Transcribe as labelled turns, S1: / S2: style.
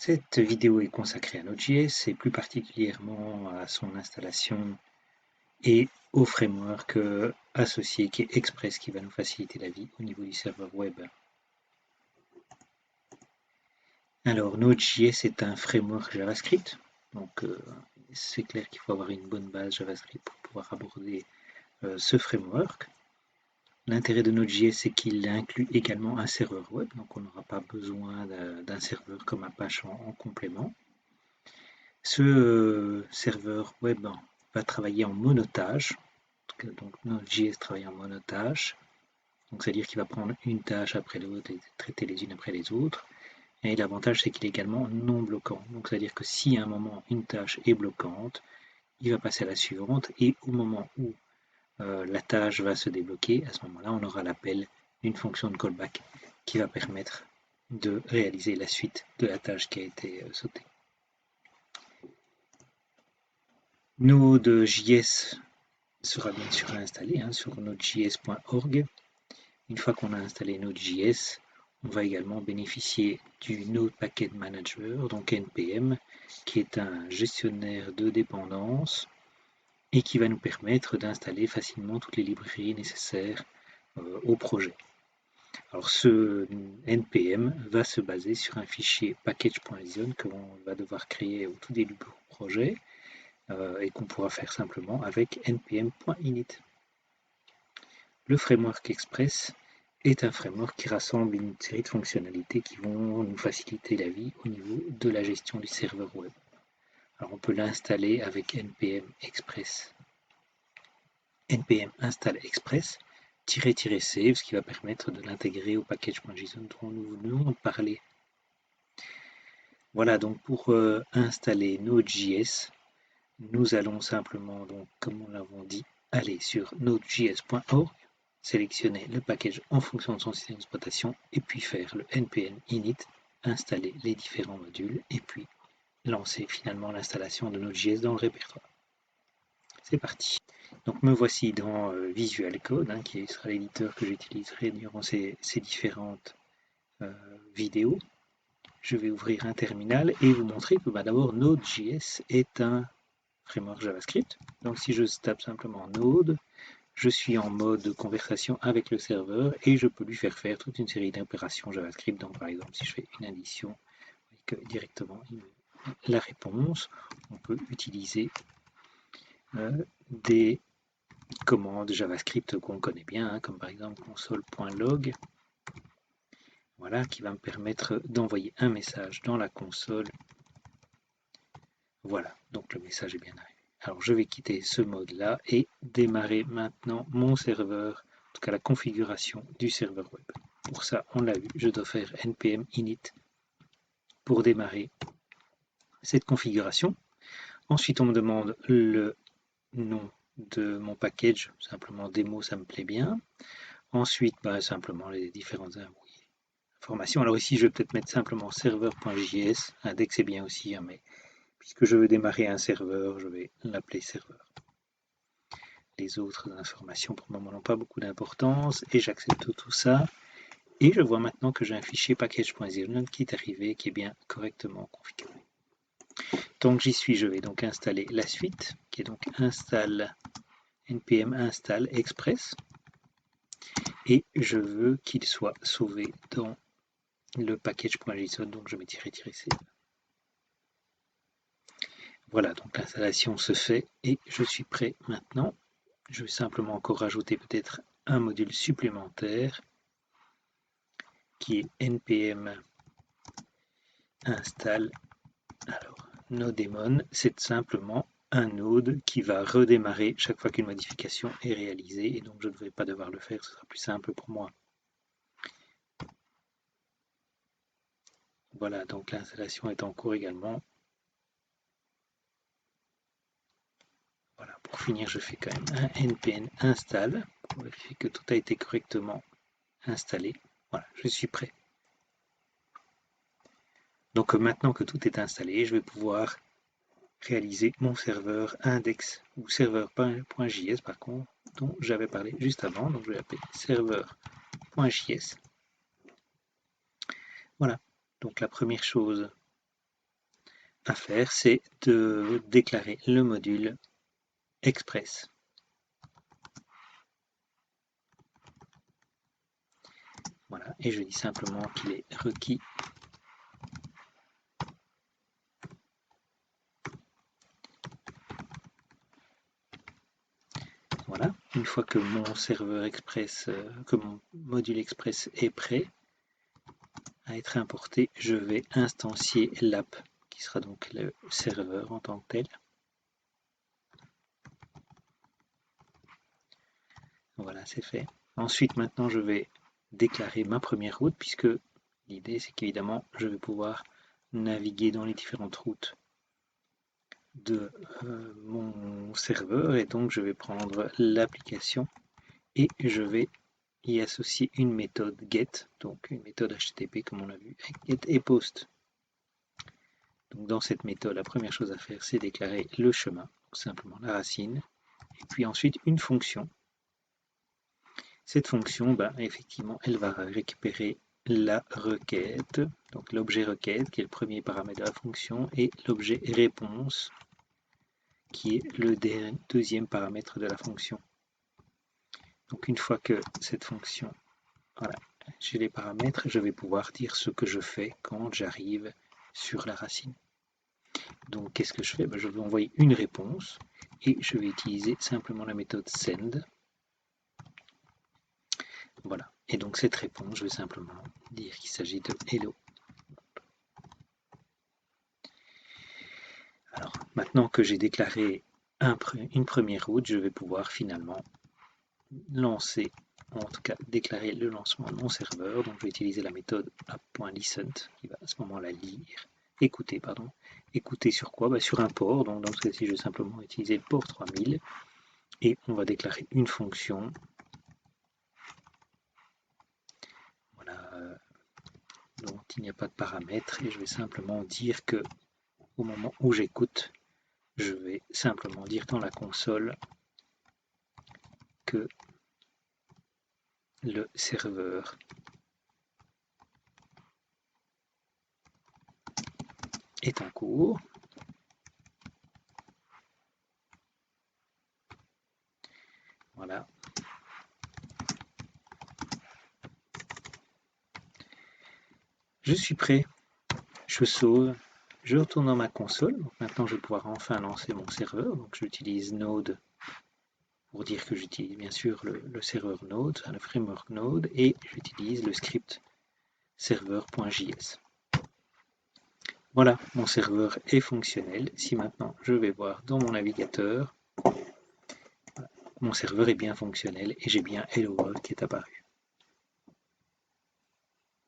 S1: Cette vidéo est consacrée à Node.js et plus particulièrement à son installation et au framework associé qui est Express qui va nous faciliter la vie au niveau du serveur web. Alors Node.js est un framework JavaScript, donc c'est clair qu'il faut avoir une bonne base JavaScript pour pouvoir aborder ce framework. L'intérêt de Node.js, c'est qu'il inclut également un serveur web, donc on n'aura pas besoin d'un serveur comme Apache en complément. Ce serveur web va travailler en monotage, donc Node.js travaille en monotage, donc c'est-à-dire qu'il va prendre une tâche après l'autre et traiter les unes après les autres. Et l'avantage, c'est qu'il est également non bloquant, donc c'est-à-dire que si à un moment une tâche est bloquante, il va passer à la suivante et au moment où la tâche va se débloquer, à ce moment-là, on aura l'appel d'une fonction de callback qui va permettre de réaliser la suite de la tâche qui a été sautée. Node.js sera bien sûr installé sur nodejs.org. Une fois qu'on a installé Node.js, on va également bénéficier du Node Package Manager, donc NPM, qui est un gestionnaire de dépendances et qui va nous permettre d'installer facilement toutes les librairies nécessaires au projet. Alors ce NPM va se baser sur un fichier package.json que l'on va devoir créer au tout début du projet et qu'on pourra faire simplement avec npm.init. Le framework Express est un framework qui rassemble une série de fonctionnalités qui vont nous faciliter la vie au niveau de la gestion du serveur web. Alors on peut l'installer avec npm express, npm install express --save, ce qui va permettre de l'intégrer au package.json dont nous venons de parler. Voilà, donc pour installer Node.js, nous allons simplement, donc, comme nous l'avons dit, aller sur nodejs.org, sélectionner le package en fonction de son système d'exploitation et puis faire le npm init, installer les différents modules et puis lancer finalement l'installation de Node.js dans le répertoire. C'est parti. Donc me voici dans Visual Code, qui sera l'éditeur que j'utiliserai durant ces différentes vidéos. Je vais ouvrir un terminal et vous montrer que d'abord Node.js est un framework JavaScript. Donc si je tape simplement Node, je suis en mode conversation avec le serveur et je peux lui faire toute une série d'opérations JavaScript. Donc par exemple, si je fais une addition, directement la réponse, on peut utiliser des commandes JavaScript qu'on connaît bien, comme par exemple console.log, voilà, qui va me permettre d'envoyer un message dans la console. Voilà, donc le message est bien arrivé. Alors je vais quitter ce mode-là et démarrer maintenant mon serveur, en tout cas la configuration du serveur web. Pour ça, on l'a vu, je dois faire npm init pour démarrer cette configuration. Ensuite, on me demande le nom de mon package, simplement démo, ça me plaît bien. Ensuite, simplement les différentes informations. Alors ici, je vais peut-être mettre simplement serveur.js, index c'est bien aussi, mais puisque je veux démarrer un serveur, je vais l'appeler serveur. Les autres informations pour le moment n'ont pas beaucoup d'importance et j'accepte tout ça. Et je vois maintenant que j'ai un fichier package.json qui est arrivé, qui est bien correctement configuré. Tant que j'y suis, je vais donc installer la suite, qui est donc install npm install express. Et je veux qu'il soit sauvé dans le package.json, donc je mets --c. Voilà, donc l'installation se fait et je suis prêt maintenant. Je vais simplement encore rajouter peut-être un module supplémentaire qui est npm install. Alors, nodemon, c'est simplement un node qui va redémarrer chaque fois qu'une modification est réalisée et donc je ne vais pas devoir le faire, ce sera plus simple pour moi. Voilà, donc l'installation est en cours également. Voilà, pour finir, je fais quand même un npm install pour vérifier que tout a été correctement installé. Voilà, je suis prêt. Donc maintenant que tout est installé, je vais pouvoir réaliser mon serveur index ou serveur.js par contre, dont j'avais parlé juste avant. Donc je vais l'appeler serveur.js. Voilà, donc la première chose à faire, c'est de déclarer le module Express. Voilà, et je dis simplement qu'il est requis Voilà, une fois que mon serveur Express, que mon module Express est prêt à être importé, je vais instancier l'app, qui sera donc le serveur en tant que tel. Voilà, c'est fait. Ensuite, maintenant, je vais déclarer ma première route, puisque l'idée, c'est qu'évidemment, je vais pouvoir naviguer dans les différentes routes de mon serveur, et donc je vais prendre l'application et je vais y associer une méthode get, donc une méthode HTTP comme on l'a vu, get et post. Donc dans cette méthode, la première chose à faire, c'est déclarer le chemin, donc simplement la racine, et puis ensuite une fonction. Cette fonction, effectivement, elle va récupérer la requête, donc l'objet requête qui est le premier paramètre de la fonction, et l'objet réponse qui est le deuxième paramètre de la fonction. Donc une fois que cette fonction, voilà, j'ai les paramètres, je vais pouvoir dire ce que je fais quand j'arrive sur la racine. Donc qu'est-ce que je fais? Je vais envoyer une réponse et je vais utiliser simplement la méthode send. Voilà. Et donc cette réponse, je vais simplement dire qu'il s'agit de hello. Alors maintenant que j'ai déclaré une première route, je vais pouvoir finalement lancer, en tout cas déclarer le lancement de mon serveur. Donc je vais utiliser la méthode app.listen qui va à ce moment-là écouter sur quoi? Sur un port. Donc dans ce cas-ci, je vais simplement utiliser le port 3000 et on va déclarer une fonction. Voilà, dont il n'y a pas de paramètres et je vais simplement dire que au moment où j'écoute, je vais simplement dire dans la console que le serveur est en cours. Voilà. Je suis prêt. Je sauve. Je retourne dans ma console. Donc maintenant, je vais pouvoir enfin lancer mon serveur. Donc j'utilise Node pour dire que j'utilise bien sûr le serveur Node, le framework Node, et j'utilise le script serveur.js. Voilà, mon serveur est fonctionnel. Si maintenant je vais voir dans mon navigateur, mon serveur est bien fonctionnel et j'ai bien Hello World qui est apparu.